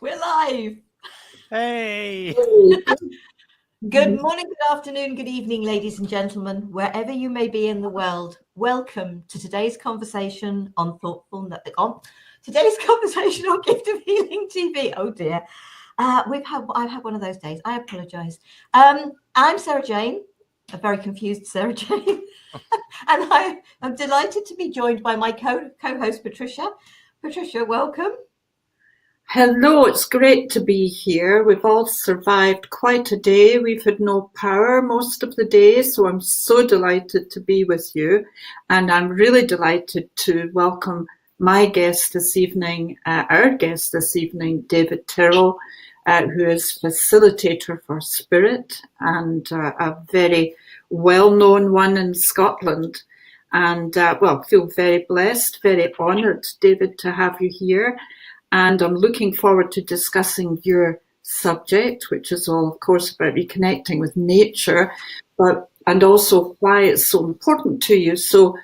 We're live. Hey. Good morning, good afternoon, good evening, ladies and gentlemen, wherever you may be in the world. Welcome to today's conversation on today's conversation on Gift of Healing TV. Oh dear, I've had one of those days. I apologise. I'm Sarah Jane, a very confused Sarah Jane, and I am delighted to be joined by my co-host Patricia. Patricia, welcome. Hello, it's great to be here. We've all survived quite a day. We've had no power most of the day, so I'm so delighted to be with you. And I'm really delighted to welcome my guest this evening, our guest this evening, David Tyrrell, who is facilitator for Spirit and a very well-known one in Scotland. And feel very blessed, very honoured, David, to have you here. And I'm looking forward to discussing your subject, which is all, of course, about reconnecting with nature, and also why it's so important to you. So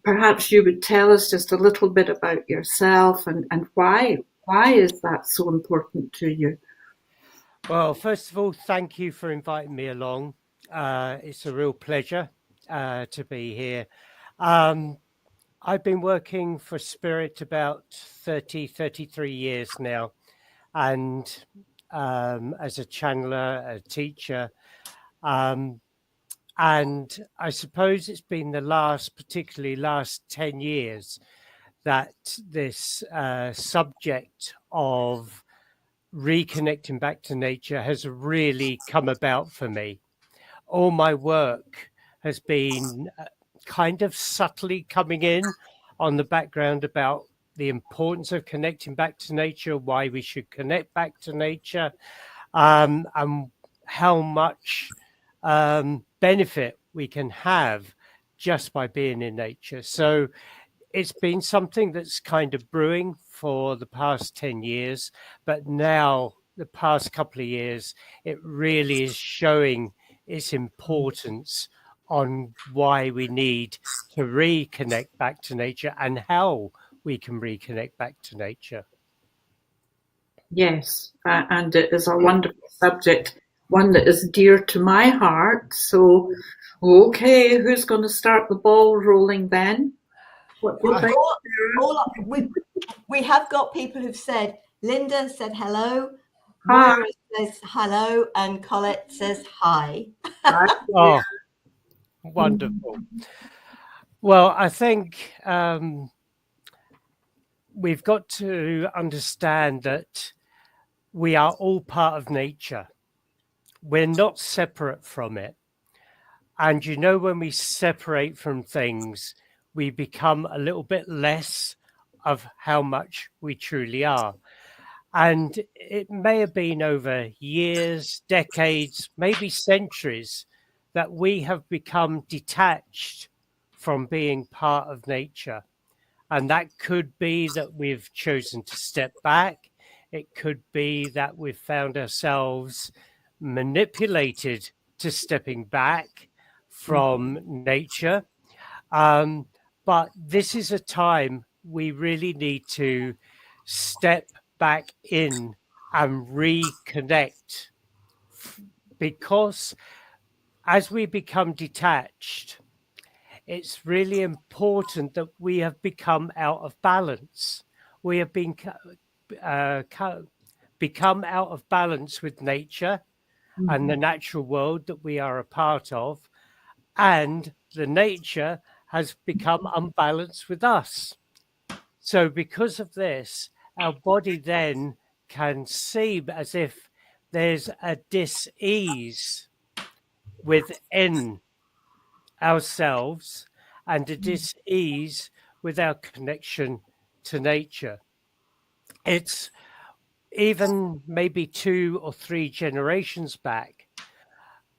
perhaps you would tell us just a little bit about yourself and why is that so important to you? Well, first of all, thank you for inviting me along. It's a real pleasure to be here. I've been working for Spirit about 33 years now, and as a channeler, a teacher. And I suppose it's been particularly last 10 years, that this subject of reconnecting back to nature has really come about for me. All my work has been kind of subtly coming in on the background about the importance of connecting back to nature, why we should connect back to nature, and how much benefit we can have just by being in nature. So it's been something that's kind of brewing for the past 10 years, but now the past couple of years, it really is showing its importance on why we need to reconnect back to nature and how we can reconnect back to nature. Yes, and it is a wonderful subject, one that is dear to my heart. So, okay, who's going to start the ball rolling then? What do you think? We have got people who've said, Linda said hello, Hi. Moira says hello, and Colette says hi. Oh, wonderful. Well, I think we've got to understand that we are all part of nature. We're not separate from it. And when we separate from things, we become a little bit less of how much we truly are. And it may have been over years, decades, maybe centuries, that we have become detached from being part of nature. And that could be that we've chosen to step back. It could be that we've found ourselves manipulated to stepping back from nature. But this is a time we really need to step back in and reconnect, because as we become detached, it's really important that we have become out of balance. We have become out of balance with nature and the natural world that we are a part of, and the nature has become unbalanced with us. So because of this, our body then can seem as if there's a dis-ease within ourselves and a dis-ease with our connection to nature. It's even maybe 2 or 3 generations back,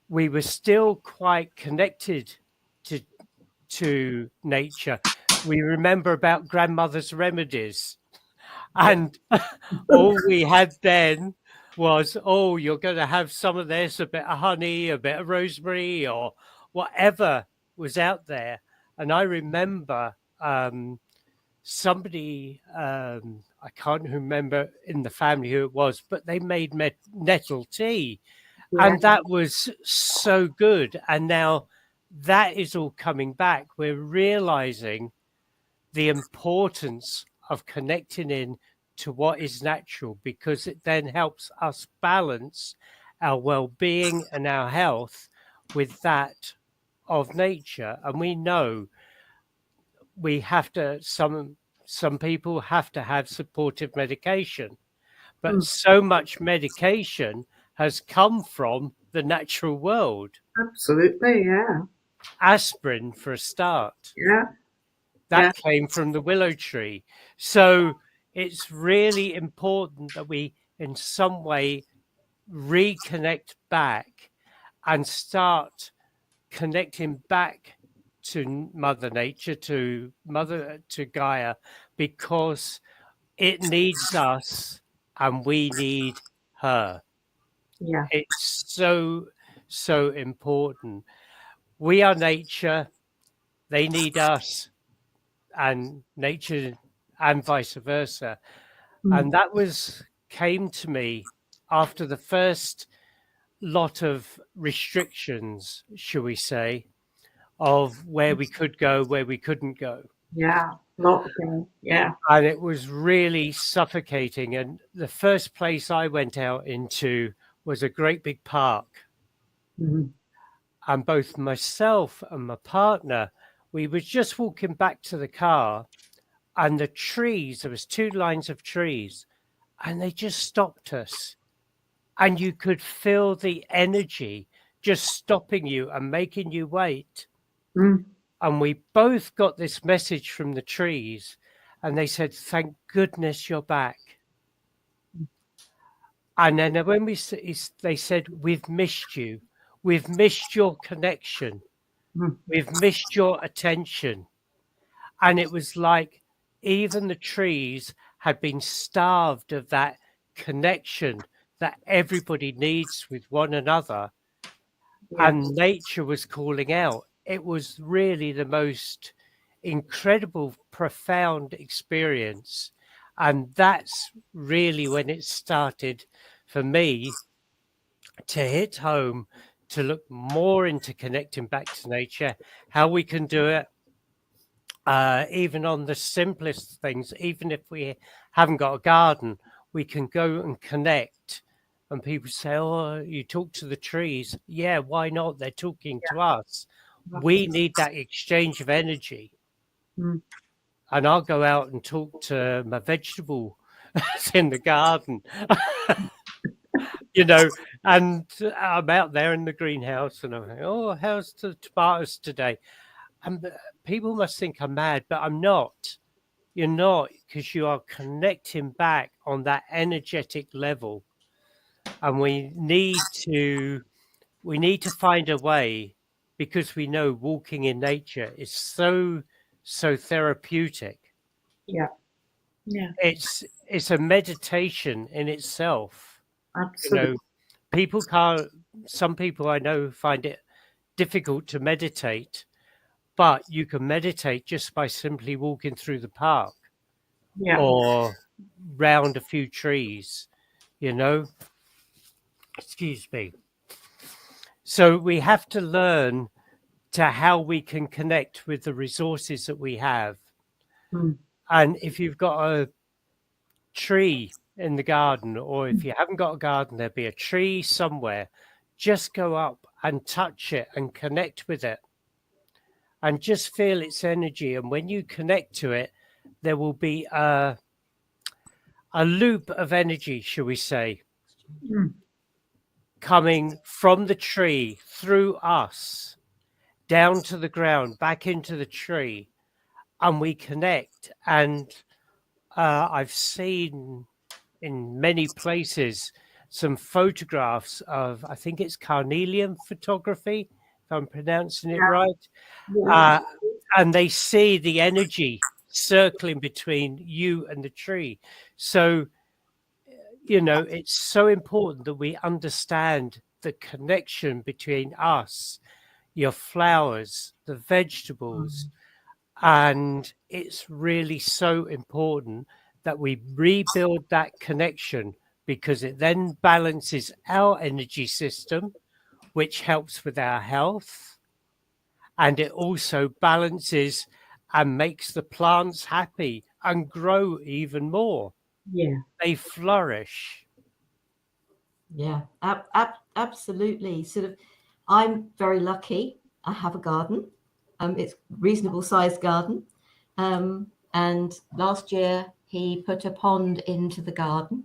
we were still quite connected to nature. We remember about grandmother's remedies, and all we had then was, oh, you're going to have some of this, a bit of honey, a bit of rosemary, or whatever was out there. And I remember somebody, I can't remember in the family who it was, but they made nettle tea. Yeah. And that was so good. And now that is all coming back. We're realizing the importance of connecting in to what is natural, because it then helps us balance our well-being and our health with that of nature. And we know we have to, some people have to have supportive medication, but so much medication has come from the natural world. Absolutely, yeah. Aspirin, for a start, Yeah. that came from the willow tree. So it's really important that we in some way reconnect back and start connecting back to Mother Nature, to Gaia, because it needs us and we need her. Yeah. It's so important. We are nature, they need us, and nature and vice versa. And that came to me after the first lot of restrictions, shall we say, of where we could go, where we couldn't go. Yeah. Lockdown. Yeah. And it was really suffocating. And the first place I went out into was a great big park. Mhm. And both myself and my partner, we were just walking back to the car, and the trees, there was two lines of trees, and they just stopped us. And you could feel the energy just stopping you and making you wait. Mm. And we both got this message from the trees, and they said, "Thank goodness you're back." And then when they said, "We've missed you. We've missed your connection. We've missed your attention." And it was like even the trees had been starved of that connection that everybody needs with one another. Yeah. And nature was calling out. It was really the most incredible, profound experience. And that's really when it started for me to hit home, to look more into connecting back to nature, how we can do it, even on the simplest things. Even if we haven't got a garden, we can go and connect. And people say, "Oh, you talk to the trees." Yeah, why not? They're talking to us. We need that exchange of energy. Mm. And I'll go out and talk to my vegetable in the garden, and I'm out there in the greenhouse and I'm like, "Oh, how's the tomatoes today?" And people must think I'm mad, but I'm not. You're not, because you are connecting back on that energetic level. And we need to find a way, because we know walking in nature is so therapeutic. Yeah. Yeah. It's a meditation in itself. Absolutely. Some people I know find it difficult to meditate, but you can meditate just by simply walking through the park. Yeah. Or round a few trees, excuse me. So we have to learn to how we can connect with the resources that we have. And if you've got a tree in the garden, or if you haven't got a garden, there'll be a tree somewhere, just go up and touch it and connect with it and just feel its energy. And when you connect to it, there will be a loop of energy, shall we say, coming from the tree through us down to the ground, back into the tree, and we connect. And I've seen in many places some photographs of, I think it's carnelian photography, if I'm pronouncing it right. Yeah. And they see the energy circling between you and the tree. So, it's so important that we understand the connection between us, your flowers, the vegetables, And it's really so important that we rebuild that connection, because it then balances our energy system, which helps with our health. And it also balances and makes the plants happy and grow even more. Yeah. They flourish. Yeah, absolutely. Sort of, I'm very lucky. I have a garden. It's reasonable sized garden. And last year he put a pond into the garden,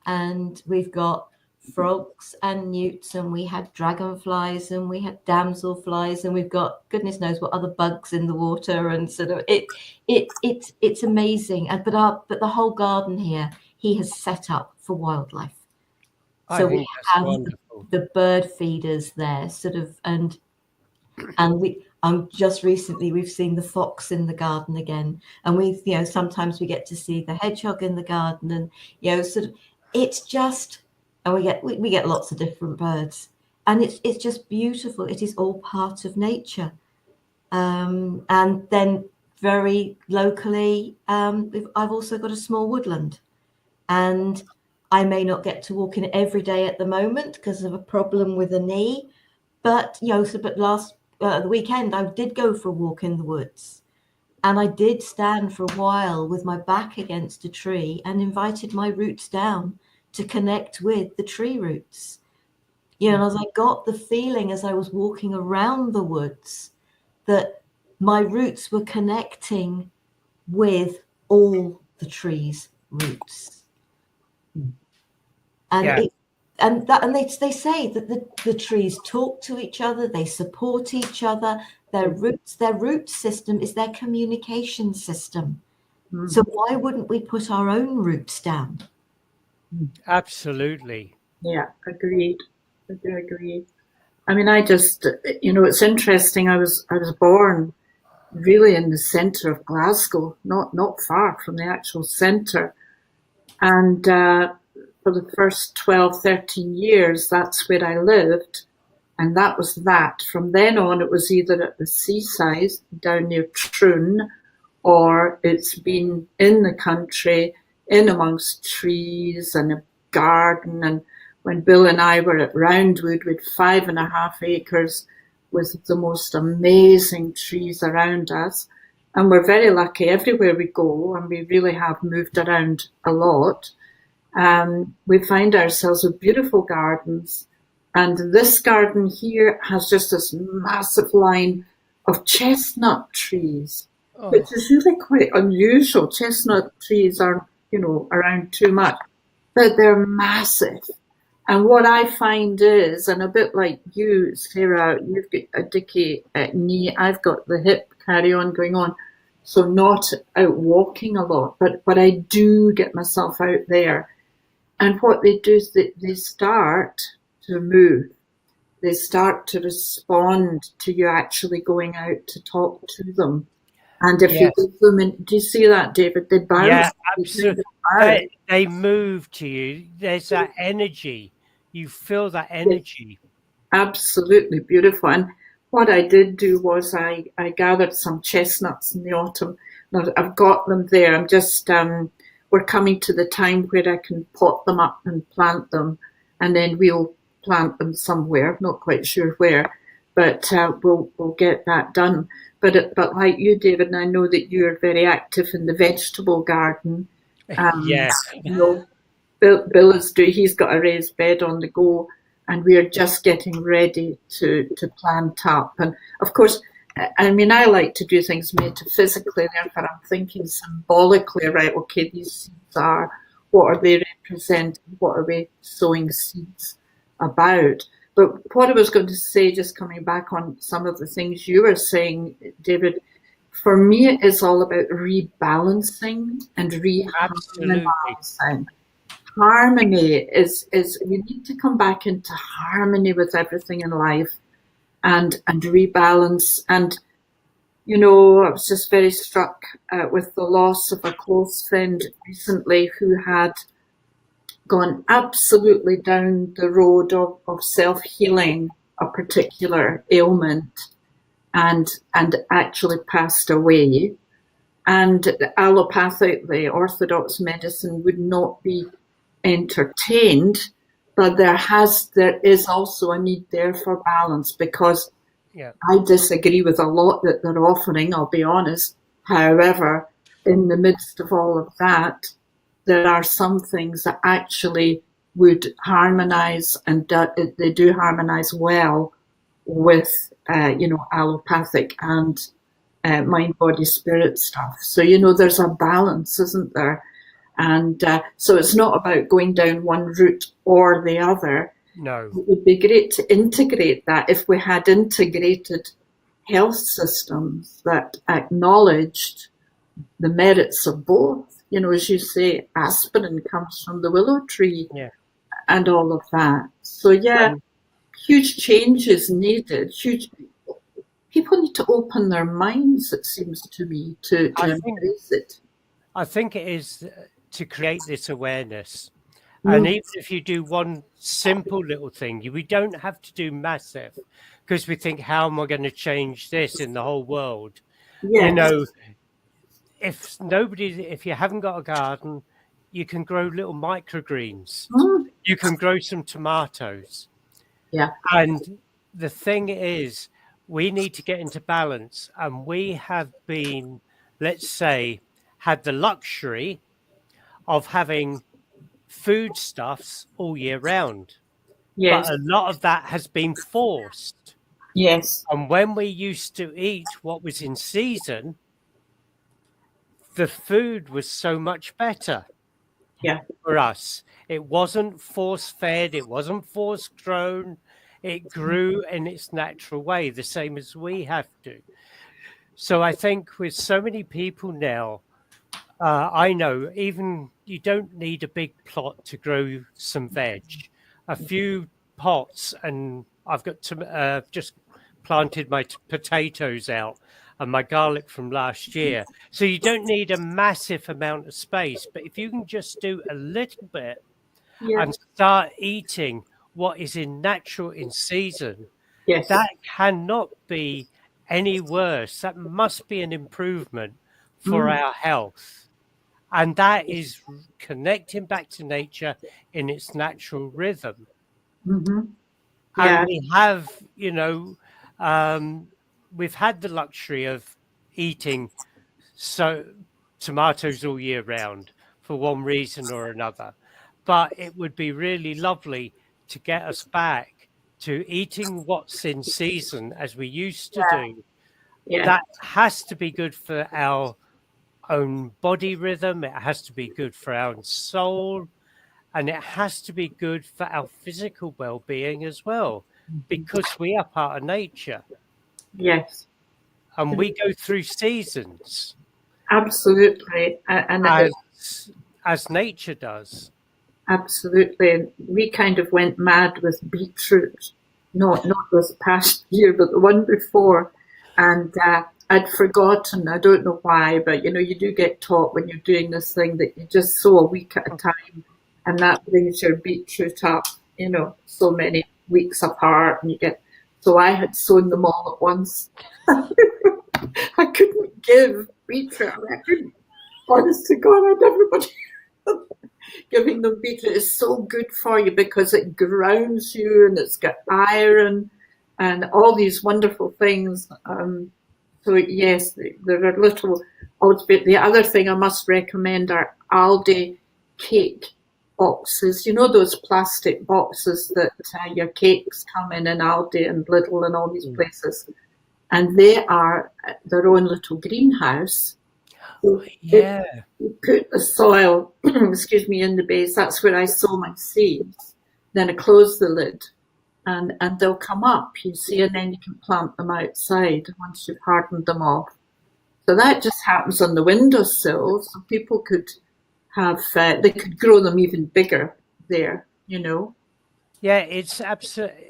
and we've got frogs and newts, and we had dragonflies, and we had damselflies, and we've got goodness knows what other bugs in the water, and sort of it's amazing. And but the whole garden here he has set up for wildlife. I So we think that's have wonderful. the bird feeders there, sort of, and we just recently we've seen the fox in the garden again, and we sometimes we get to see the hedgehog in the garden, and sort of it's just, and we get lots of different birds, and it's just beautiful. It is all part of nature. And then very locally, I've also got a small woodland, and I may not get to walk in it every day at the moment because of a problem with a knee, but last the weekend I did go for a walk in the woods, and I did stand for a while with my back against a tree and invited my roots down to connect with the tree roots. And as I got the feeling as I was walking around the woods that my roots were connecting with all the trees' roots. And Yeah. they say that the trees talk to each other, they support each other. Their root system is their communication system. So why wouldn't we put our own roots down? Absolutely. Yeah, agreed. I do agree. I mean, I just, it's interesting. I was born really in the centre of Glasgow, not far from the actual centre. And for the first 12, 13 years, that's where I lived. And that was that. From then on, it was either at the seaside down near Troon, or it's been in the country, in amongst trees and a garden. And when Bill and I were at Roundwood with 5.5 acres with the most amazing trees around us. And we're very lucky everywhere we go, and we really have moved around a lot. We find ourselves with beautiful gardens. And this garden here has just this massive line of chestnut trees, which is really quite unusual. Chestnut trees aren't, around too much, but they're massive. And what I find is, and a bit like you, Sarah, you've got a dicky knee, I've got the hip carry on going on. So not out walking a lot, but I do get myself out there. And what they do is they start to move. They start to respond to you actually going out to talk to them. And if you give them, do you see that, David? They bounce. Yeah, absolutely. They move to you. There's that energy. You feel that energy. Absolutely beautiful. And what I did do was I gathered some chestnuts in the autumn. Now, I've got them there. I'm just, we're coming to the time where I can pot them up and plant them. And then we'll plant them somewhere. Not quite sure where, but we'll get that done. But like you, David, and I know that you're very active in the vegetable garden. Yes. Bill is he's got a raised bed on the go, and we are just getting ready to plant up. And of course, I mean, I like to do things metaphysically, therefore I'm thinking symbolically, right, okay, these seeds are, what are they representing? What are we sowing seeds about? But what I was going to say, just coming back on some of the things you were saying, David, for me, it is all about rebalancing and reharmonizing. Harmony is you need to come back into harmony with everything in life and rebalance. And, I was just very struck with the loss of a close friend recently who had gone absolutely down the road of self-healing a particular ailment. and actually passed away. And the orthodox medicine would not be entertained, but there is also a need there for balance, because I disagree with a lot that they're offering, I'll be honest. However, in the midst of all of that, there are some things that actually would harmonise, and they do harmonise well with, allopathic and mind, body, spirit stuff. So, there's a balance, isn't there? And so it's not about going down one route or the other. No. It would be great to integrate that if we had integrated health systems that acknowledged the merits of both. As you say, aspirin comes from the willow tree, and all of that. So, huge change is needed. People need to open their minds, it seems to me, to embrace it. I think it is to create this awareness. And even if you do one simple little thing, we don't have to do massive, because we think, how am I going to change this in the whole world? Yes. If you haven't got a garden, you can grow little microgreens. You can grow some tomatoes. Yeah. And the thing is, we need to get into balance. And we have been, let's say, had the luxury of having foodstuffs all year round. Yes. But a lot of that has been forced. Yes. And when we used to eat what was in season, the food was so much better for us. It wasn't force fed, it wasn't force grown. It grew in its natural way, the same as we have to. So I think with so many people now, I know even you don't need a big plot to grow some veg. A few pots, and I've got just planted my potatoes out and my garlic from last year. So you don't need a massive amount of space, but if you can just do a little bit and start eating what is in natural in season, that cannot be any worse. That must be an improvement for our health. And that is connecting back to nature in its natural rhythm. And we have, we've had the luxury of eating tomatoes all year round for one reason or another. But it would be really lovely to get us back to eating what's in season as we used to do. That has to be good for our own body rhythm. It has to be good for our soul. And it has to be good for our physical well-being as well, because we are part of nature. Yes. And we go through seasons. Absolutely. And as nature does. Absolutely. We kind of went mad with beetroot, not this past year, but the one before. And I'd forgotten, I don't know why, but you do get taught when you're doing this thing that you just sow a week at a time. And that brings your beetroot up, so many weeks apart. And so I had sown them all at once. I couldn't give beetroot. I couldn't, honest to God, I'd everybody giving them beetroot is so good for you because it grounds you and it's got iron and all these wonderful things. So yes, there are little. The other thing I must recommend are Aldi cake boxes. Those plastic boxes that your cakes come in Aldi and Lidl and all these places, and they are their own little greenhouse. So you put the soil, excuse me, in the base. That's where I sow my seeds. Then I close the lid, and they'll come up. You see, and then you can plant them outside once you've hardened them off. So that just happens on the windowsill. So people could they could grow them even bigger there. Yeah, it's absolutely.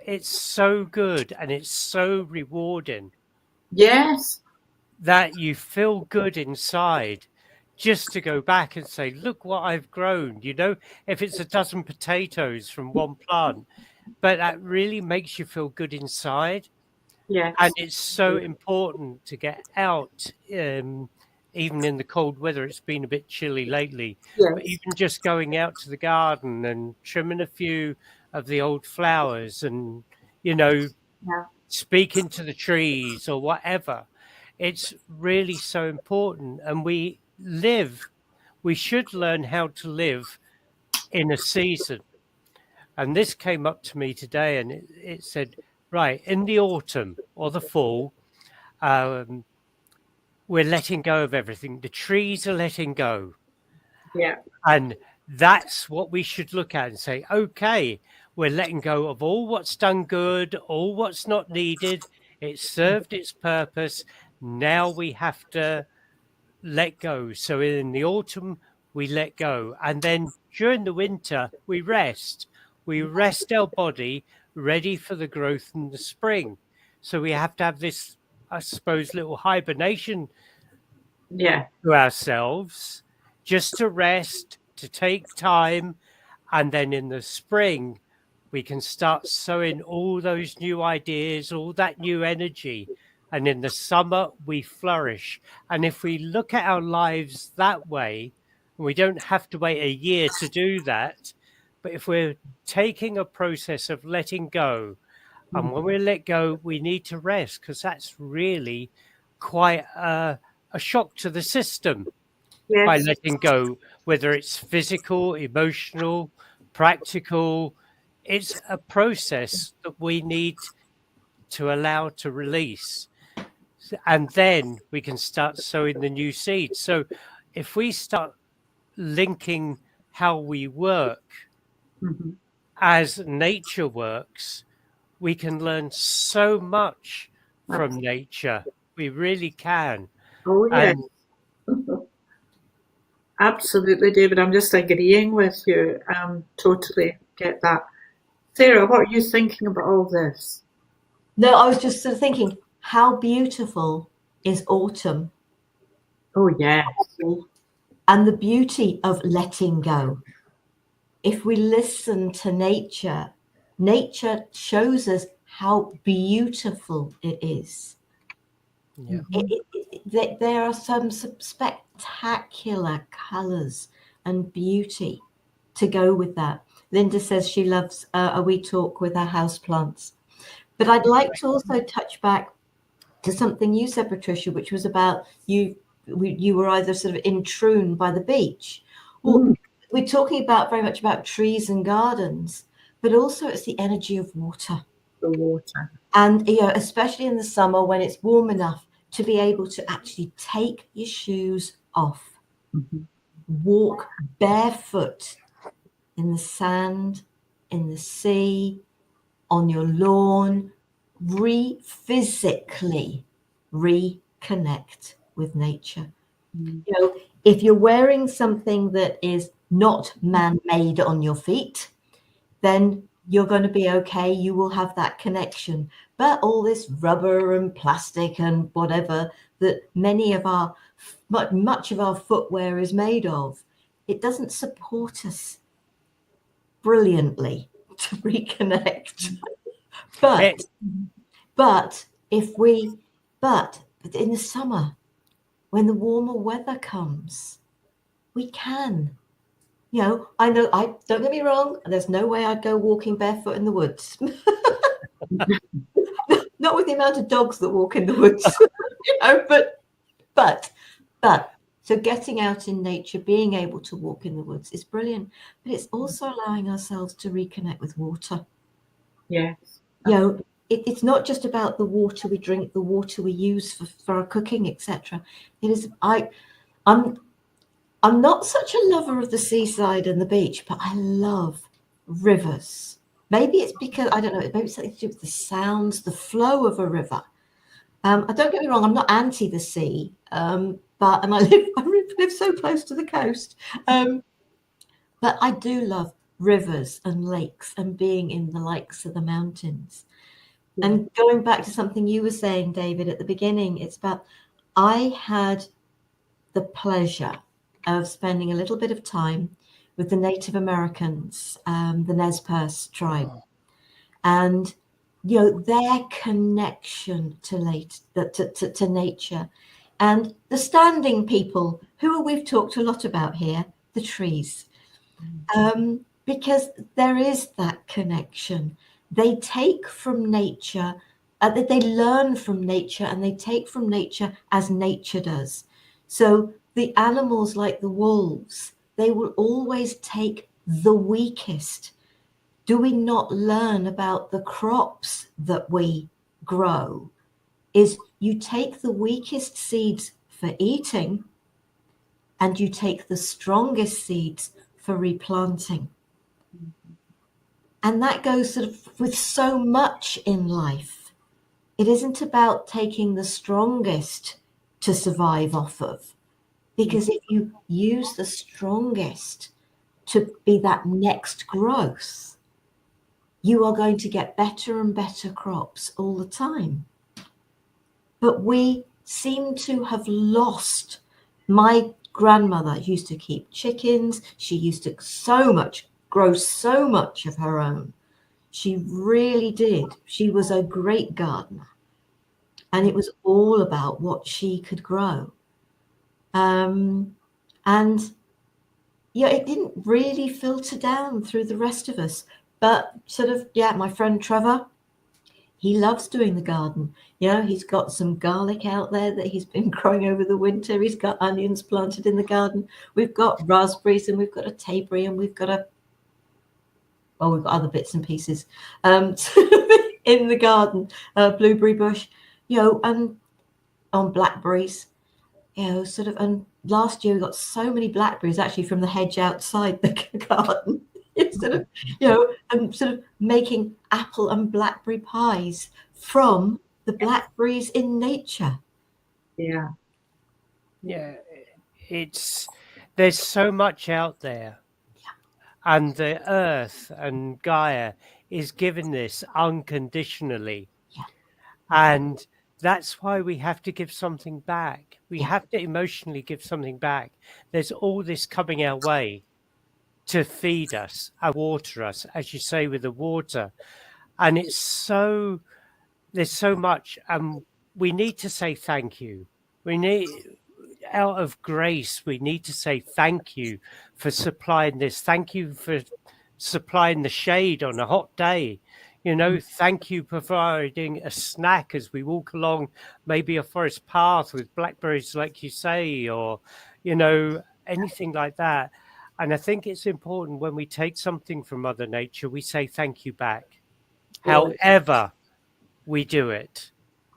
It's so good and it's so rewarding. Yes. That you feel good inside just to go back and say, look what I've grown, if it's a dozen potatoes from one plant, but that really makes you feel good inside. Yes. And it's so important to get out, even in the cold weather. It's been a bit chilly lately, but Yes. even just going out to the garden and trimming a few of the old flowers and, Yeah. speaking to the trees or whatever, it's really so important. And we should learn how to live in a season. And this came up to me today, and it said, right, in the autumn or the fall, um, we're letting go of everything. The trees are letting go. Yeah. And that's what we should look at and say, okay, we're letting go of all what's done good, all what's not needed. It served its purpose. Now we have to let go. So in the autumn, we let go. And then during the winter, we rest. We rest our body ready for the growth in the spring. So we have to have this, I suppose, little hibernation Yeah. to ourselves just to rest, to take time. And then in the spring, we can start sowing all those new ideas, all that new energy. And in the summer, we flourish. And if we look at our lives that way, we don't have to wait a year to do that. But if we're taking a process of letting go, and when we let go, we need to rest, because that's really quite a shock to the system by Yes. letting go, whether it's physical, emotional, practical. It's a process that we need to allow to release. And then we can start sowing the new seeds. So if we start linking how we work Mhm. as nature works, we can learn so much from nature. We really can. Oh, yes. And Absolutely, David. I'm just agreeing with you. Totally get that. Sarah, what are you thinking about all this? No, I was just sort of thinking, how beautiful is autumn Oh, yes. and the beauty of letting go. If we listen to nature, nature shows us how beautiful it is. yeah, There are some spectacular colours and beauty to go with that. Linda says she loves a wee talk with her houseplants. But I'd like to also touch back to something you said, Patricia, which was about you were either sort of in Troon by the beach. Well, we're talking about very much about trees and gardens, but also it's the energy of water. The water. And especially in the summer when it's warm enough to be able to actually take your shoes off, walk barefoot in the sand, in the sea, on your lawn, physically reconnect with nature. If you're wearing something that is not man-made on your feet, then you're going to be okay. You will have that connection. But all this rubber and plastic and whatever that much of our footwear is made of, it doesn't support us brilliantly to reconnect. But in the summer, when the warmer weather comes, we can. I don't get me wrong, there's no way I'd go walking barefoot in the woods. Not with the amount of dogs that walk in the woods. But so getting out in nature, being able to walk in the woods is brilliant. But it's also allowing ourselves to reconnect with water. Yes. It's not just about the water we drink, the water we use for our cooking, etc. It is. I'm not such a lover of the seaside and the beach, but I love rivers. Maybe it's because I don't know. Maybe it's something to do with the sounds, the flow of a river. Don't get me wrong. I'm not anti the sea, but I live so close to the coast. But I do love rivers and lakes and being in the likes of the mountains. And going back to something you were saying, David, at the beginning, it's about I had the pleasure of spending a little bit of time with the Native Americans, the Nez Perce tribe. And their connection to nature. And the standing people, who we've talked a lot about here, the trees, because there is that connection. They take from nature, they learn from nature, and they take from nature as nature does. So the animals like the wolves, they will always take the weakest. Do we not learn about the crops that we grow? Is you take the weakest seeds for eating, and you take the strongest seeds for replanting. And that goes sort of with so much in life. It isn't about taking the strongest to survive off of, because if you use the strongest to be that next growth, you are going to get better and better crops all the time. But we seem to have lost. My grandmother used to keep chickens. She used to grow so much of her own. She really did. She was a great gardener. And it was all about what she could grow. And it didn't really filter down through the rest of us. But my friend Trevor, he loves doing the garden. He's got some garlic out there that he's been growing over the winter. He's got onions planted in the garden. We've got raspberries, and we've got a tayberry, and we've got other bits and pieces in the garden, blueberry bush, and on blackberries, and last year we got so many blackberries actually from the hedge outside the garden. And sort of making apple and blackberry pies from the blackberries in nature. Yeah. There's so much out there. And the earth and Gaia is given this unconditionally. Yeah. And that's why we have to give something back. We have to emotionally give something back. There's all this coming our way to feed us and water us, as you say, with the water. And there's so much. We need to say thank you. Out of grace, we need to say thank you for supplying this. Thank you for supplying the shade on a hot day. Thank you for providing a snack as we walk along maybe a forest path with blackberries, like you say, or, anything like that. And I think it's important when we take something from Mother Nature, we say thank you back, however we do it.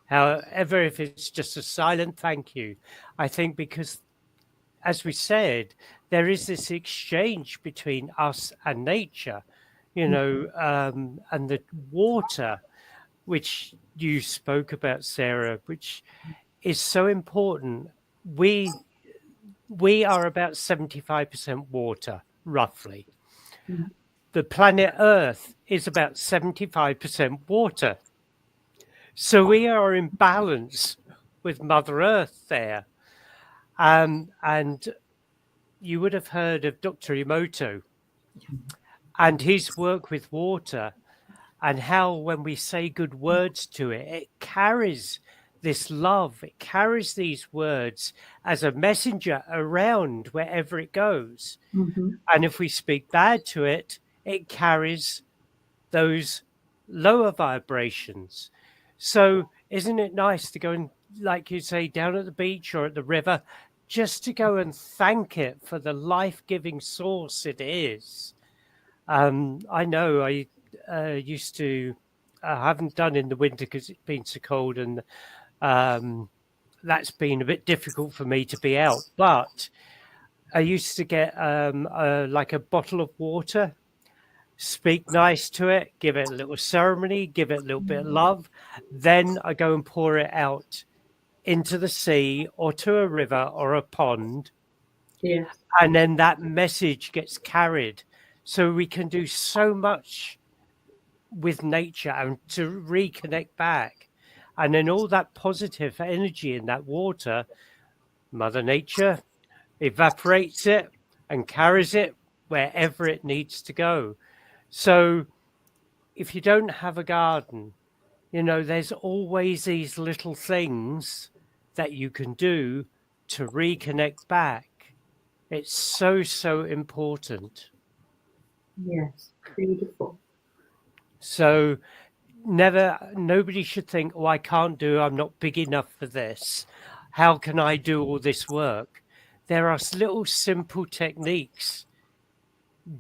However, if it's just a silent thank you, I think because, as we said, there is this exchange between us and nature, and the water, which you spoke about, Sarah, which is so important. We are about 75% water, roughly. Mm-hmm. The planet Earth is about 75% water. So we are in balance with Mother Earth there. And you would have heard of Dr. Emoto and his work with water, and how when we say good words to it, it carries this love, it carries these words as a messenger around wherever it goes. Mm-hmm. And if we speak bad to it, it carries those lower vibrations. So isn't it nice to go and, like you say, down at the beach or at the river, just to go and thank it for the life-giving source it is? I know I used to, I haven't done in the winter because it's been so cold, and that's been a bit difficult for me to be out. But I used to get like a bottle of water, speak nice to it, give it a little ceremony, give it a little bit of love. Then I go and pour it out into the sea or to a river or a pond. Yeah. And then that message gets carried. So we can do so much with nature and to reconnect back. And then all that positive energy in that water, Mother Nature evaporates it and carries it wherever it needs to go. So if you don't have a garden, There's always these little things that you can do to reconnect back. It's so, so important. Yes, beautiful. So nobody should think, oh, I can't do, I'm not big enough for this. How can I do all this work? There are little simple techniques.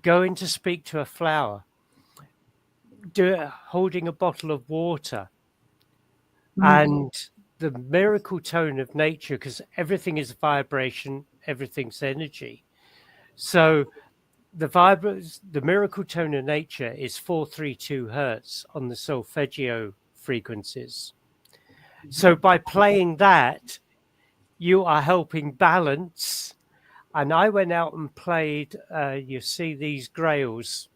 Going to speak to a flower, holding a bottle of water, and the miracle tone of nature, because everything is vibration, everything's energy. So the miracle tone of nature is 432 hertz on the solfeggio frequencies. So by playing that, you are helping balance. And I went out and played, you see these grails,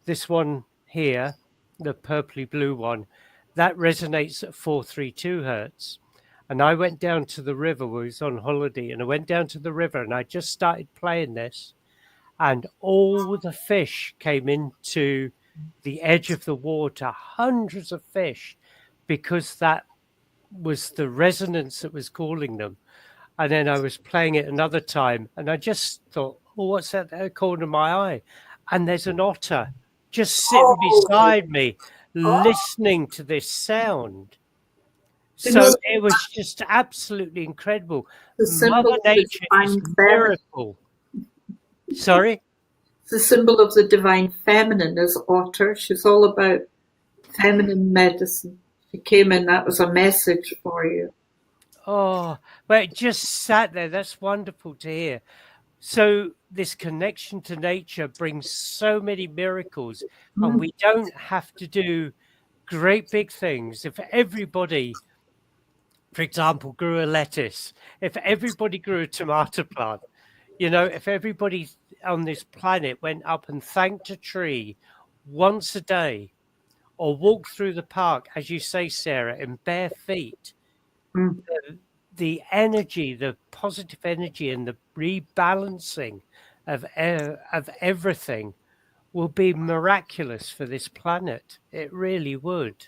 this one here, the purpley blue one, that resonates at 432 hertz. And I went down to the river, we was on holiday, and I went down to the river and I just started playing this, and all the fish came into the edge of the water, hundreds of fish, because that was the resonance that was calling them. And then I was playing it another time and I just thought, oh, what's that there corner of my eye? And there's an otter just sitting beside me, listening to this sound. So it was just absolutely incredible. Mother Nature is a miracle. Sorry? The symbol of the divine feminine is otter. She's all about feminine medicine. She came in, that was a message for you. Oh, well, it just sat there. That's wonderful to hear. So this connection to nature brings so many miracles, and we don't have to do great big things. If everybody, for example, grew a lettuce, if everybody grew a tomato plant, if everybody on this planet went up and thanked a tree once a day, or walked through the park, as you say, Sarah, in bare feet, the energy, the positive energy and the rebalancing of everything will be miraculous for this planet. It really would.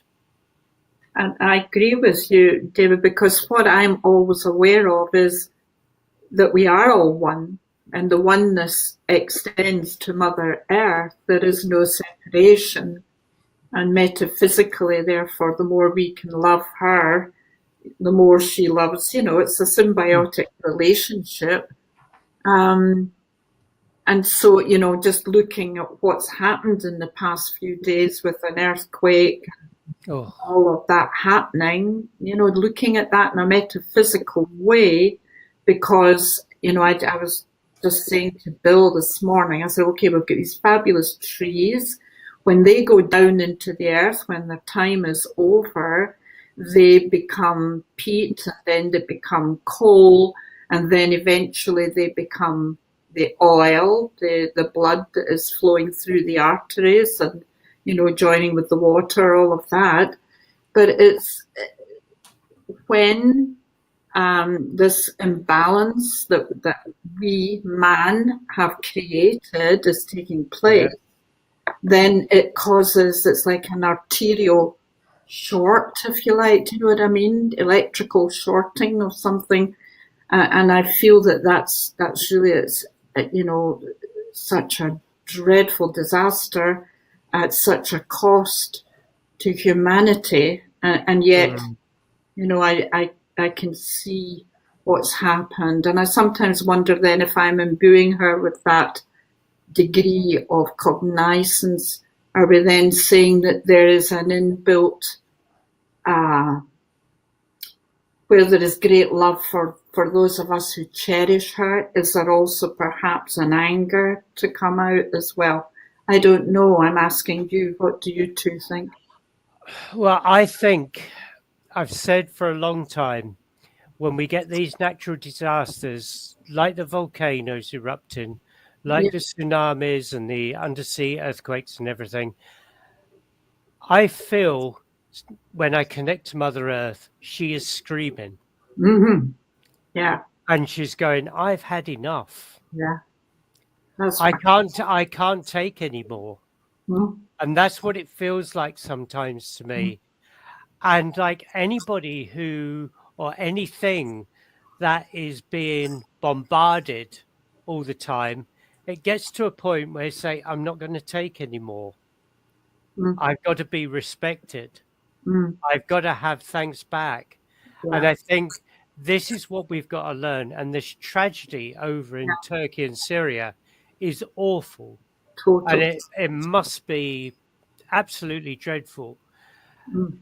And I agree with you, David, because what I'm always aware of is that we are all one, and the oneness extends to Mother Earth. There is no separation. And metaphysically, therefore, the more we can love her, the more she loves, it's a symbiotic relationship. And so, just looking at what's happened in the past few days with an earthquake, all of that happening, looking at that in a metaphysical way, because, I was just saying to Bill this morning, I said, okay, we've got these fabulous trees. When they go down into the earth, when their time is over, they become peat, and then they become coal, and then eventually they become the oil, the blood that is flowing through the arteries and, joining with the water, all of that. But it's when this imbalance that we, man, have created is taking place, then it causes, it's like an arterial short, if you like, do you know what I mean? Electrical shorting of something. And I feel that's really, it's, such a dreadful disaster at such a cost to humanity. And yet, I can see what's happened. And I sometimes wonder then if I'm imbuing her with that degree of cognizance, are we then saying that there is an inbuilt, where there is great love for those of us who cherish her? Is there also perhaps an anger to come out as well? I don't know. I'm asking you, what do you two think? Well, I think I've said for a long time, when we get these natural disasters, like the volcanoes erupting, like the tsunamis and the undersea earthquakes and everything, I feel when I connect to Mother Earth, she is screaming. Mm-hmm. Yeah. And she's going, I've had enough. Yeah. I can't take anymore. And that's what it feels like sometimes to me. And like anybody or anything that is being bombarded all the time, it gets to a point where you say, I'm not going to take anymore. Mm. I've got to be respected. Mm. I've got to have thanks back. And Yeah. I think this is what we've got to learn. And this tragedy over in Turkey and Syria is awful. And Total. it must be absolutely dreadful. Mm.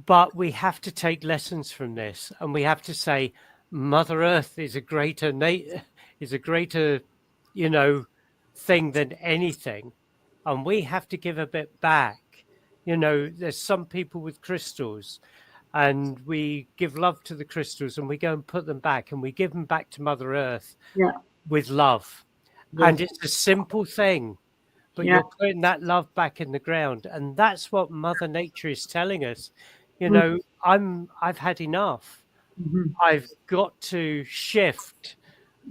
But we have to take lessons from this, and we have to say, Mother Earth is a greater, you know, thing than anything, and we have to give a bit back. You know, there's some people with crystals, and we give love to the crystals, and we go and put them back, and we give them back to Mother Earth Yeah. with love. Yeah. And it's a simple thing, but Yeah. you're putting that love back in the ground, and that's what Mother Nature is telling us. You Mm. know, I've had enough. Mm-hmm. I've got to shift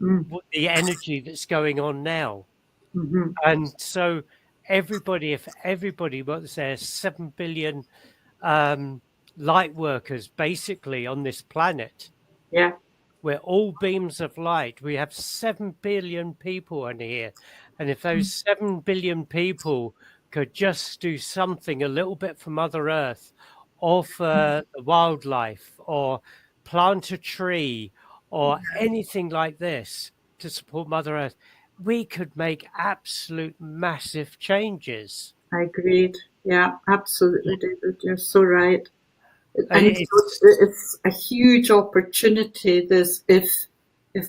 Mm. the energy that's going on now. Mm-hmm. And so if everybody, what's there, 7 billion light workers basically on this planet, Yeah. we're all beams of light. We have 7 billion people in here. And if those 7 billion people could just do something a little bit for Mother Earth or for the wildlife or plant a tree or anything like this to support Mother Earth, we could make absolute massive changes. I agreed. Yeah, absolutely, David. You're so right. And It's it's a huge opportunity. This, if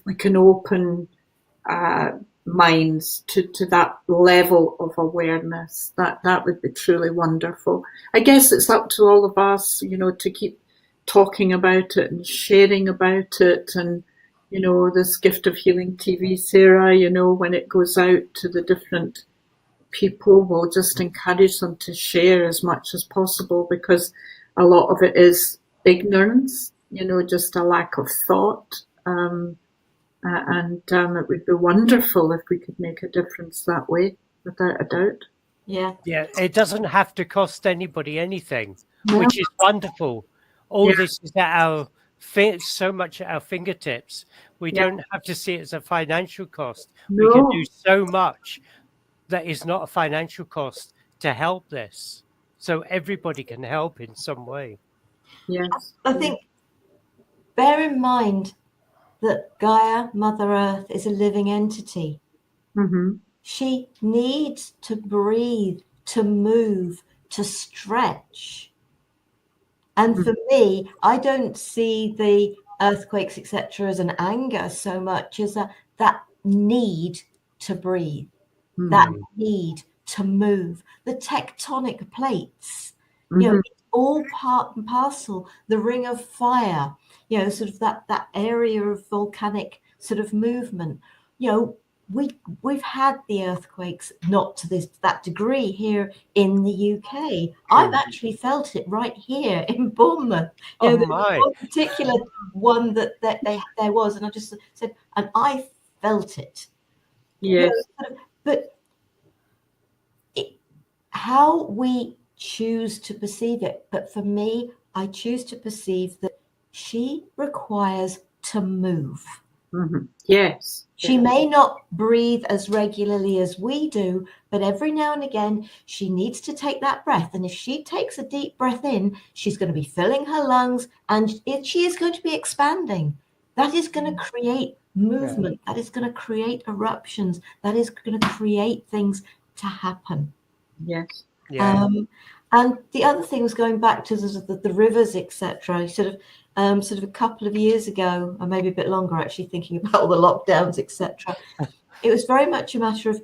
we can open minds to that level of awareness, that would be truly wonderful. I guess it's up to all of us, to keep talking about it and sharing about it, and this Gift of Healing TV, Sarah. When it goes out to the different people, we'll just encourage them to share as much as possible, because a lot of it is ignorance, just a lack of thought. And it would be wonderful if we could make a difference that way, without a doubt. Yeah. Yeah, it doesn't have to cost anybody anything, No. which is wonderful. All Yeah. this is at our so much at our fingertips. We Yeah. don't have to see it as a financial cost. We can No. do so much that is not a financial cost to help this. So everybody can help in some way. Yes. I think, bear in mind that Gaia, Mother Earth, is a living entity. Mm-hmm. She needs to breathe, to move, to stretch. And for me, I don't see the earthquakes, etc., as an anger so much as that need to breathe, that need to move. The tectonic plates, Mm-hmm. it's all part and parcel. The ring of fire, sort of that area of volcanic sort of movement. We've had the earthquakes, not to that degree here in the UK. I've actually felt it right here in Bournemouth. Oh There was my! one particular one that there was, and I just said, and I felt it. Yes. But how we choose to perceive it. But for me, I choose to perceive that she requires to move. Mm-hmm. Yes. She may not breathe as regularly as we do, but every now and again, she needs to take that breath. And if she takes a deep breath in, she's going to be filling her lungs, and she is going to be expanding. That is going to create movement. That is going to create eruptions. That is going to create things to happen. Yes. Yeah. And the other thing was going back to the rivers, etc. Sort of a couple of years ago, or maybe a bit longer, actually, thinking about all the lockdowns, etc. It was very much a matter of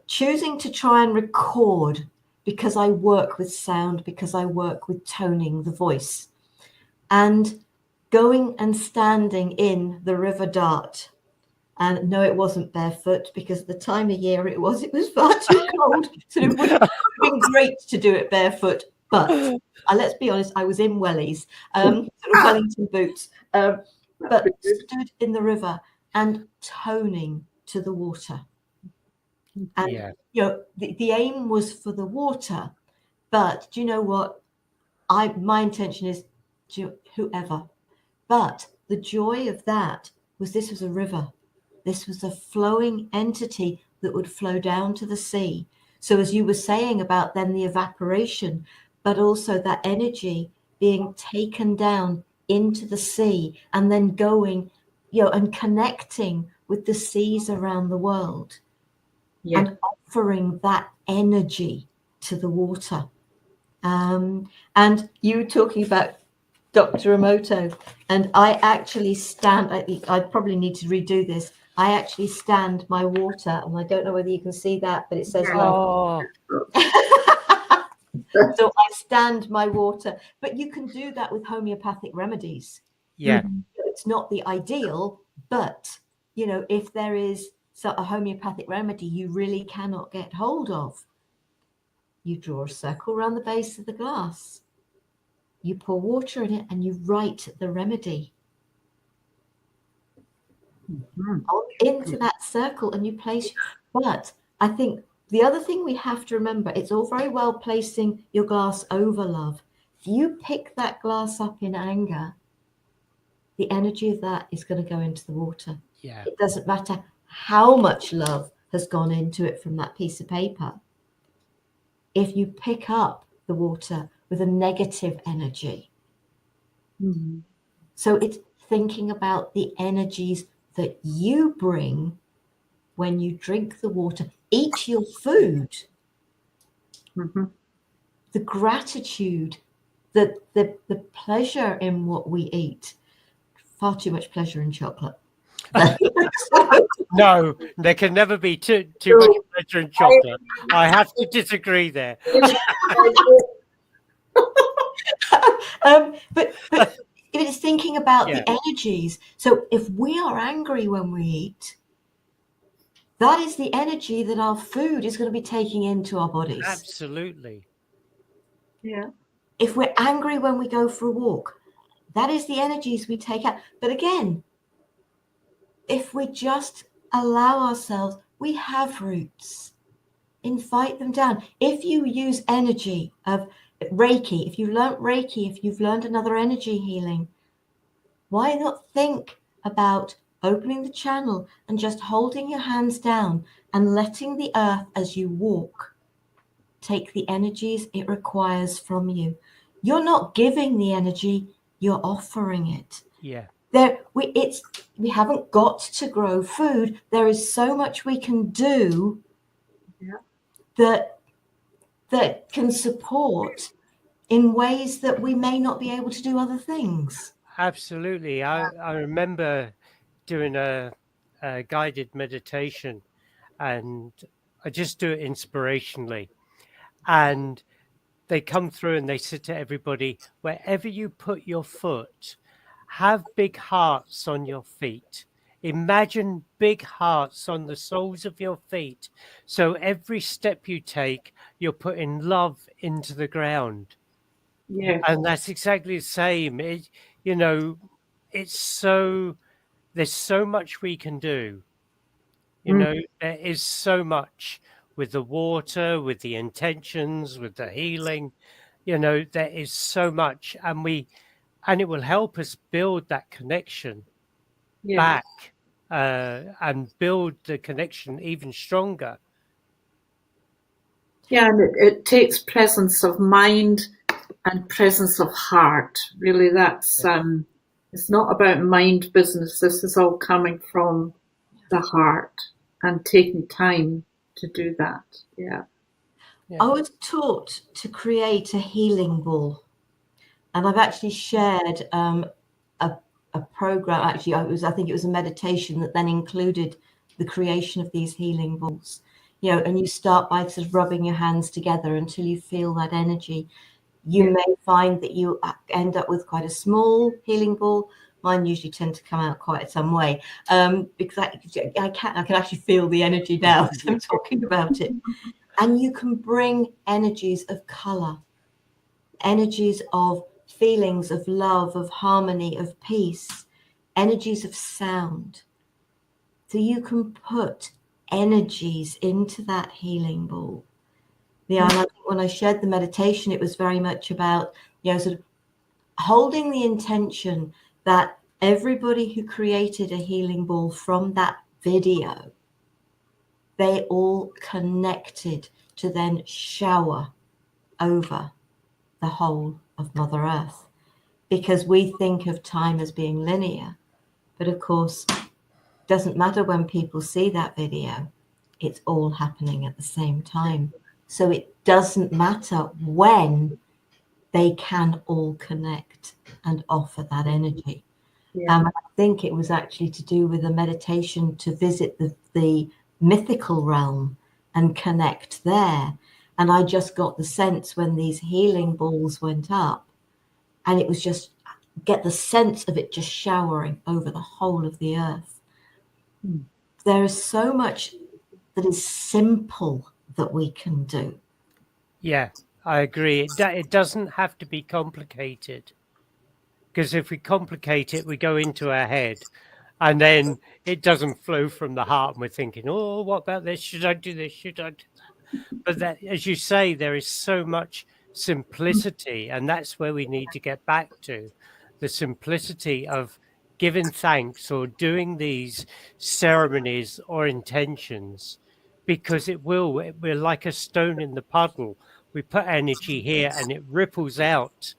choosing to try and record, because I work with sound, because I work with toning the voice, and going and standing in the River Dart. And no, it wasn't barefoot, because at the time of year it was far too cold. So it would have been great to do it barefoot. But let's be honest, I was in wellies, sort of Wellington boots, but stood in the river and toning to the water. And the aim was for the water. But do you know what? my intention is whoever. But the joy of that was this was a river. This was a flowing entity that would flow down to the sea. So as you were saying about then the evaporation, but also that energy being taken down into the sea and then going, and connecting with the seas around the world, and offering that energy to the water. And you were talking about Dr. Emoto, and I actually stand, I probably need to redo this. I actually stand my water, and I don't know whether you can see that, but it says love. So I stand my water, but you can do that with homeopathic remedies. Yeah. It's not the ideal, but if there is a homeopathic remedy you really cannot get hold of, you draw a circle around the base of the glass, you pour water in it, and you write the remedy into that circle, and you place. But I think the other thing we have to remember, it's all very well placing your glass over love. If you pick that glass up in anger, the energy of that is going to go into the water. Yeah. It doesn't matter how much love has gone into it from that piece of paper. If you pick up the water with a negative energy. So it's thinking about the energies that you bring when you drink the water, eat your food, the gratitude, the pleasure in what we eat. Far too much pleasure in chocolate. No, there can never be too much pleasure in chocolate. I have to disagree there. But it's thinking about the energies. So if we are angry when we eat, that is the energy that our food is going to be taking into our bodies. Absolutely. Yeah. If we're angry when we go for a walk, that is the energies we take out. But again, if we just allow ourselves, we have roots. Invite them down. If you use energy of Reiki, if you've learned Reiki, if you've learned another energy healing, why not think about opening the channel and just holding your hands down and letting the earth as you walk take the energies it requires from you. You're not giving the energy, you're offering it. Yeah. We haven't got to grow food. There is so much we can do that can support in ways that we may not be able to do other things. Absolutely. I remember doing a guided meditation, and I just do it inspirationally. And they come through and they said to everybody, wherever you put your foot, have big hearts on your feet. Imagine big hearts on the soles of your feet. So every step you take, you're putting love into the ground. Yeah. And that's exactly the same. There's so much we can do. There is so much with the water, with the intentions, with the healing. There is so much, and it will help us build that connection back, and build the connection even stronger. Yeah, and it takes presence of mind and presence of heart. Really, that's it's not about mind business. This is all coming from the heart and taking time to do that. Yeah. I was taught to create a healing ball, and I've actually shared a program. Actually, I think it was a meditation that then included the creation of these healing balls. And you start by sort of rubbing your hands together until you feel that energy. You may find that you end up with quite a small healing ball. Mine usually tend to come out quite some way, because I can actually feel the energy now as I'm talking about it. And you can bring energies of color, energies of feelings of love, of harmony, of peace, energies of sound. So you can put energies into that healing ball. I think when I shared the meditation, it was very much about sort of holding the intention that everybody who created a healing ball from that video, they all connected to then shower over the whole of Mother Earth. Because we think of time as being linear, but of course, it doesn't matter when people see that video, it's all happening at the same time. So it doesn't matter when they can all connect and offer that energy. Yeah. I think it was actually to do with a meditation to visit the mythical realm and connect there. And I just got the sense when these healing balls went up, and it was just get the sense of it just showering over the whole of the earth. There is so much that is simple that we can do. Yeah, I agree. It doesn't have to be complicated, because if we complicate it, we go into our head, and then it doesn't flow from the heart, and we're thinking, oh, what about this? Should I do this? Should I do that? But that, as you say, there is so much simplicity, and that's where we need to get back to, the simplicity of giving thanks or doing these ceremonies or intentions, because we're like a stone in the puddle. We put energy here and it ripples out.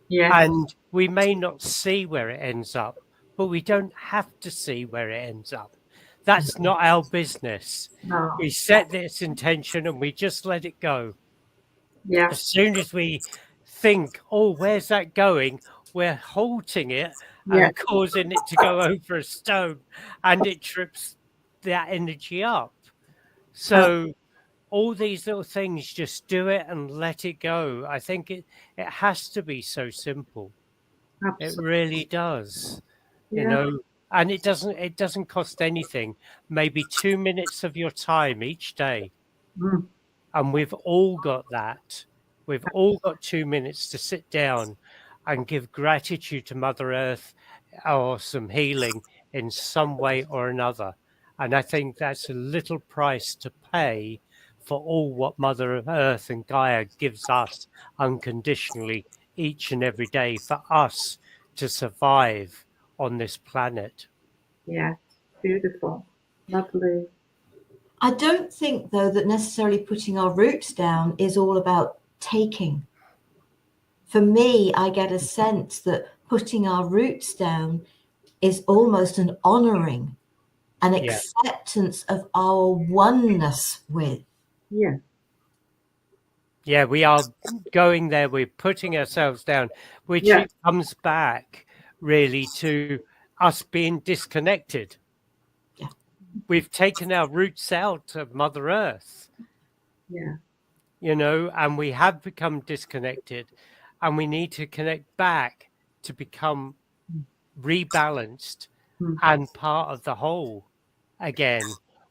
Yeah. And we may not see where it ends up, but we don't have to see where it ends up. That's not our business. No. We set this intention and we just let it go. Yeah. As soon as we think, oh, where's that going? We're halting it and causing it to go over a stone, and it trips that energy up. So all these little things, just do it and let it go. I think it has to be so simple. Absolutely. It really does. Yeah. You know, and it doesn't cost anything. Maybe 2 minutes of your time each day. Mm. And we've all got that. We've all got 2 minutes to sit down and give gratitude to Mother Earth or some healing in some way or another. And I think that's a little price to pay for all what Mother Earth and Gaia gives us unconditionally each and every day for us to survive on this planet. Yeah. Beautiful. Lovely. I don't think, though, that necessarily putting our roots down is all about taking. For me, I get a sense that putting our roots down is almost an honoring, an acceptance of our oneness with. Yeah. Yeah, we are going there. We're putting ourselves down, which it comes back really to us being disconnected. Yeah. We've taken our roots out of Mother Earth. Yeah. You know, and we have become disconnected, and we need to connect back to become rebalanced and part of the whole again.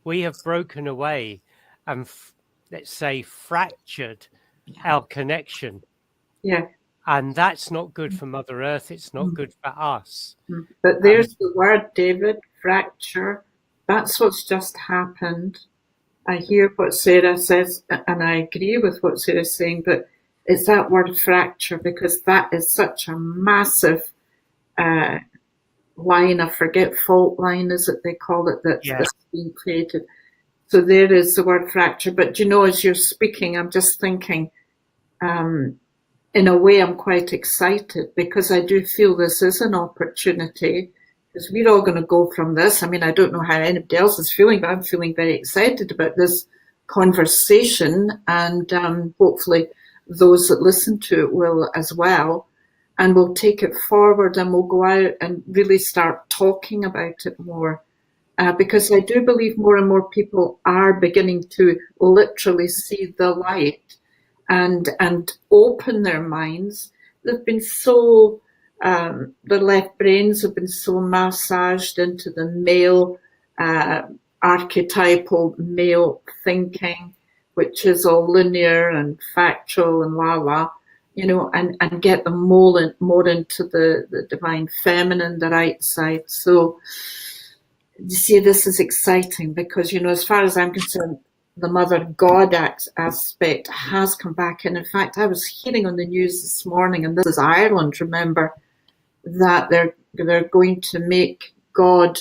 We have broken away and let's say fractured our connection. Yeah. And that's not good for Mother Earth. It's not good for us. But there's the word, David, fracture. That's what's just happened. I hear what Sarah says, and I agree with what Sarah's saying, but it's that word fracture, because that is such a massive line, I forget, fault line, is it they call it, that's being created. So there is the word fracture. But you know, as you're speaking, I'm just thinking, in a way, I'm quite excited, because I do feel this is an opportunity, because we're all going to go from this. I mean, I don't know how anybody else is feeling, but I'm feeling very excited about this conversation, and hopefully those that listen to it will as well. And we'll take it forward, and we'll go out and really start talking about it more. Because I do believe more and more people are beginning to literally see the light and open their minds. They've been so, their left brains have been so massaged into the male, archetypal male thinking, which is all linear and factual and la, you know, and get them more into the divine feminine, the right side. So, you see, this is exciting, because, you know, as far as I'm concerned, mother God aspect has come back. And in fact, I was hearing on the news this morning, and this is Ireland, remember, that they're going to make God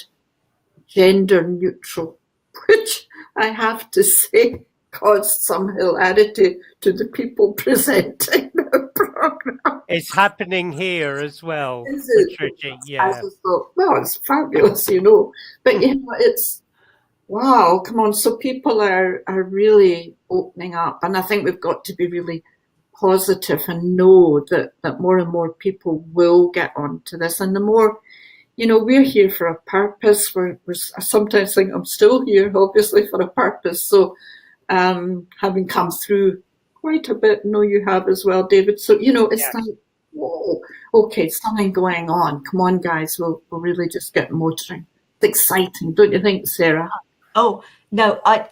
gender neutral, which I have to say caused some hilarity to the people presenting the program. It's happening here as well, Is it? Patricia. I Yeah. just thought, well, it's fabulous, But it's wow, come on. So people are really opening up, and I think we've got to be really positive and know that more and more people will get onto this, and the more. We're here for a purpose. I sometimes think I'm still here, obviously, for a purpose. So, having come through quite a bit, I know you have as well, David. So, it's like, whoa, okay, something going on. Come on, guys, we'll really just get motoring. It's exciting, don't you think, Sarah? Oh no, I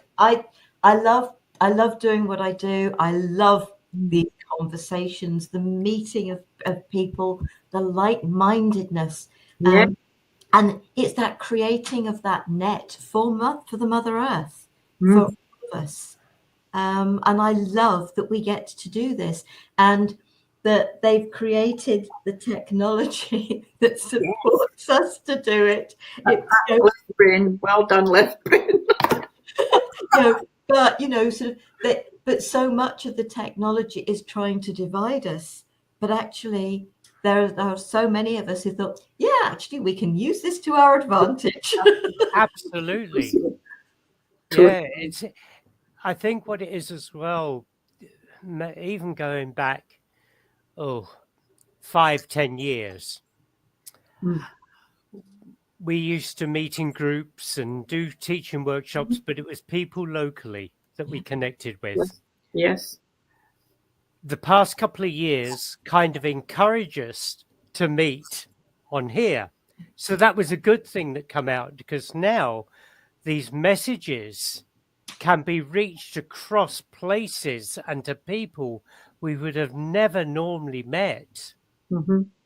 love doing what I do. I love these conversations, the meeting of people, the like-mindedness. Yeah. And it's that creating of that net for the Mother Earth, Mm. for all of us. And I love that we get to do this, and that they've created the technology that supports us to do it. Left brain, well done, left brain. But so much of the technology is trying to divide us. But actually, there are so many of us who thought, yeah, actually, we can use this to our advantage. Absolutely. Yeah, I think what it is as well, even going back, 5-10 years, we used to meet in groups and do teaching workshops, but it was people locally that we connected with. Yes. The past couple of years kind of encourage us to meet on here. So that was a good thing that come out, because now these messages can be reached across places and to people we would have never normally met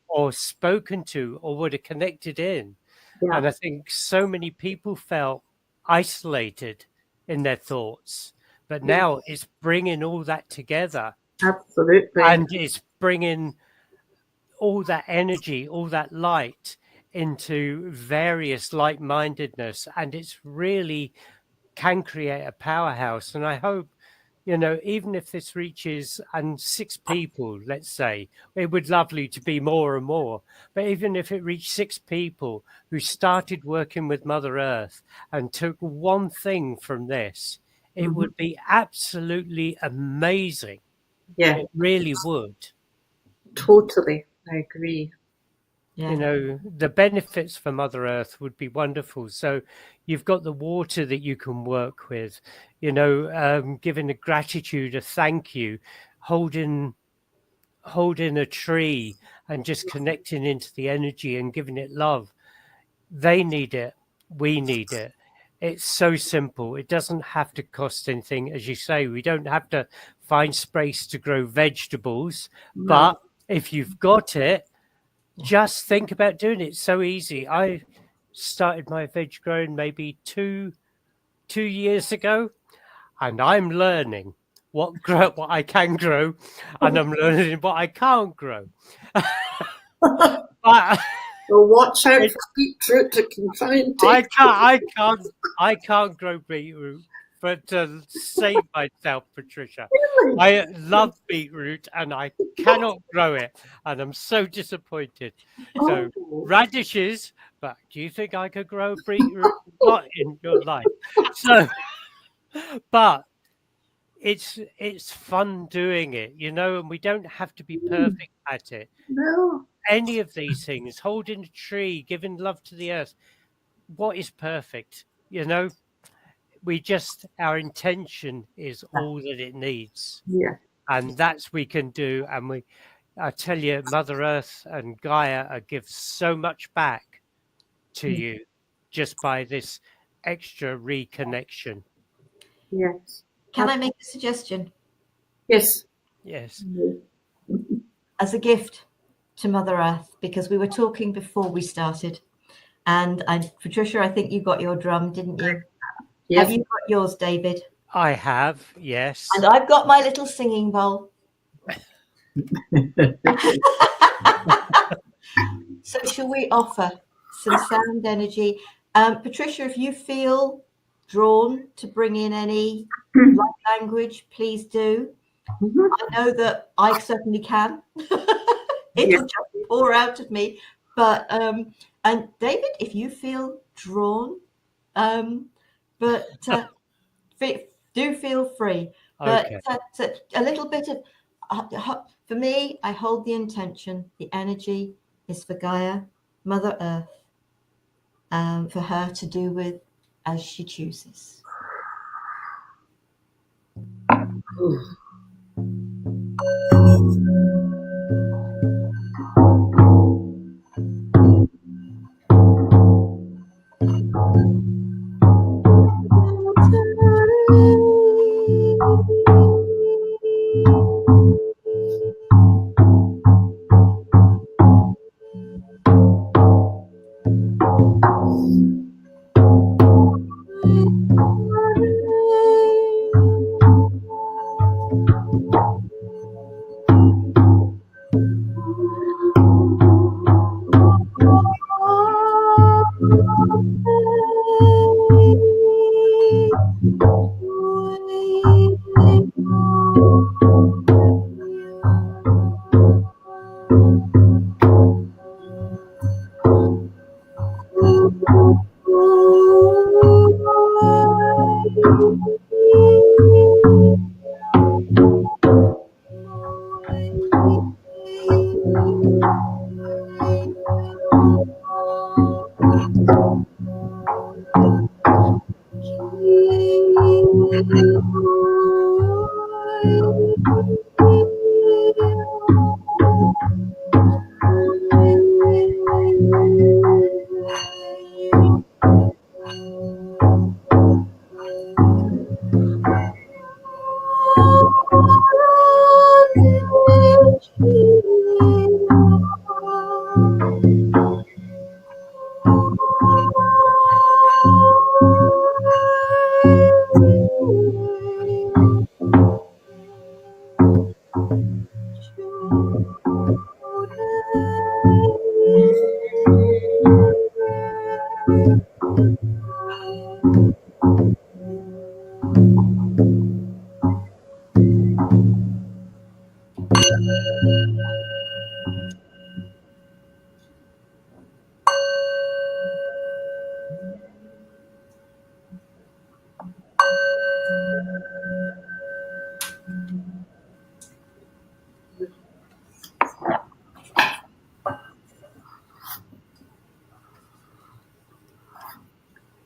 or spoken to or would have connected in. Yeah. And I think so many people felt isolated in their thoughts, but now it's bringing all that together. Absolutely. And it's bringing all that energy, all that light into various like-mindedness, and it's really can create a powerhouse. And I hope, even if this reaches 6 people, let's say, it would lovely to be more and more, but even if it reached 6 people who started working with Mother Earth and took one thing from this, it would be absolutely amazing. Yeah, it really would. Totally, I agree. Yeah. The benefits for Mother Earth would be wonderful. So you've got the water that you can work with, giving a gratitude, a thank you, holding a tree and just connecting into the energy and giving it love. They need it. We need it. It's so simple. It doesn't have to cost anything. As you say, we don't have to find space to grow vegetables, but if you've got it, just think about doing it. It's so easy. I started my veg growing maybe two years ago, and I'm learning what I can grow, and I'm learning what I can't grow. But, so watch out for beetroot. It can try and take. I can't grow beetroot. But to save myself, Patricia, Really? I love beetroot and I cannot grow it, and I'm so disappointed. So radishes, but do you think I could grow beetroot? Not in your life. So, but it's fun doing it, and we don't have to be perfect at it. No. Any of these things, holding a tree, giving love to the earth, what is perfect? Our intention is all that it needs. Yeah. And that's we can do. And I tell you, Mother Earth and Gaia give so much back to you just by this extra reconnection. Yes. Can I make a suggestion? Yes. Yes. As a gift to Mother Earth, because we were talking before we started, and Patricia, I think you got your drum, didn't you? Yes. Have you got yours, David? I have, yes. And I've got my little singing bowl. So shall we offer some sound energy? Patricia, if you feel drawn to bring in any light language, please do. I know that I certainly can. It'll just pour out of me. But and David, if you feel drawn, but do feel free. But Okay. a little bit of for me, I hold the intention. The energy is for Gaia, Mother Earth, for her to do with as she chooses.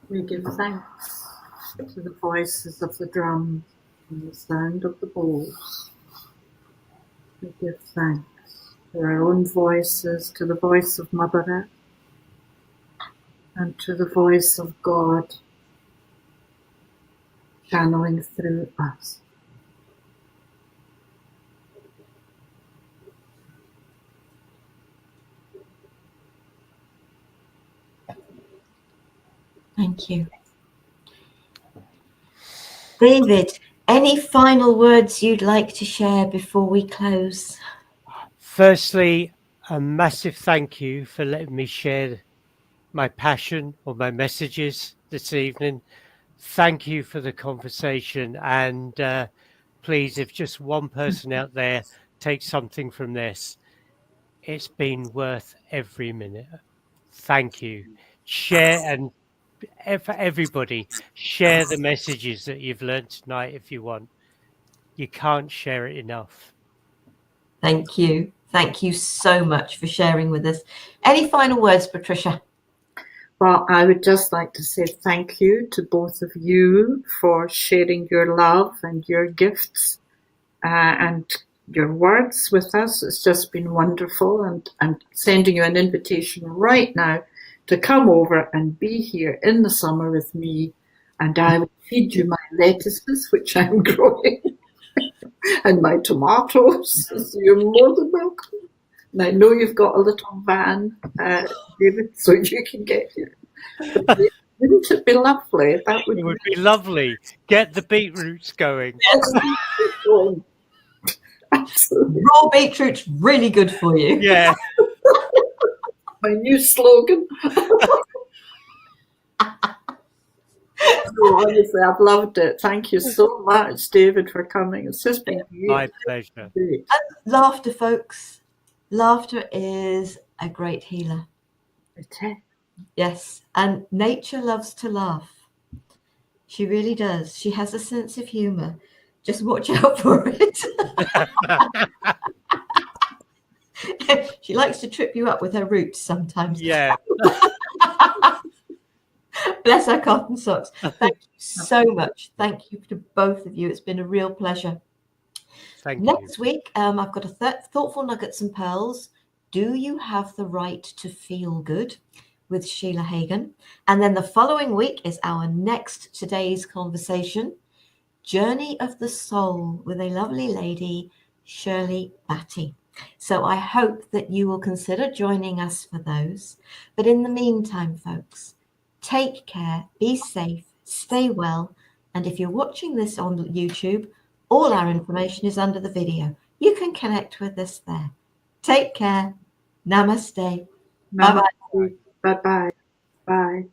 We give thanks to the voices of the drums and the sound of the bowls. We give thanks to our own voices, to the voice of Mother Earth, and to the voice of God channeling through us. Thank you. David, any final words you'd like to share before we close? Firstly, a massive thank you for letting me share my passion or my messages this evening. Thank you for the conversation. And please, if just one person out there takes something from this, it's been worth every minute. Thank you. Share, and for everybody, share the messages that you've learned tonight if you want. You can't share it enough. Thank you. Thank you so much for sharing with us. Any final words, Patricia? Well, I would just like to say thank you to both of you for sharing your love and your gifts and your words with us. It's just been wonderful, and I'm sending you an invitation right now to come over and be here in the summer with me, and I will feed you my lettuces, which I'm growing, and my tomatoes. So you're more than welcome. And I know you've got a little van, David, so you can get here. Wouldn't it be lovely? That would It would be lovely. Get the beetroots going. be absolutely Raw beetroot's really good for you. Yeah. my new slogan. No, honestly, I've loved it. Thank you so much, David, for coming. It's just been My pleasure. great. Laughter, folks. Laughter is a great healer. Yes, and nature loves to laugh. She really does. She has a sense of humor. Just watch out for it. She likes to trip you up with her roots sometimes. Yeah. Bless her cotton socks. Thank you so much. Thank you to both of you. It's been a real pleasure. Thank you. Next week, I've got a thoughtful nuggets and pearls. Do you have the right to feel good? With Sheila Hagan. And then the following week is our next today's conversation, Journey of the Soul, with a lovely lady, Shirley Batty. So I hope that you will consider joining us for those. But in the meantime, folks, take care, be safe, stay well. And if you're watching this on YouTube, all our information is under the video. You can connect with us there. Take care. Namaste. Bye-bye. Bye-bye. Bye.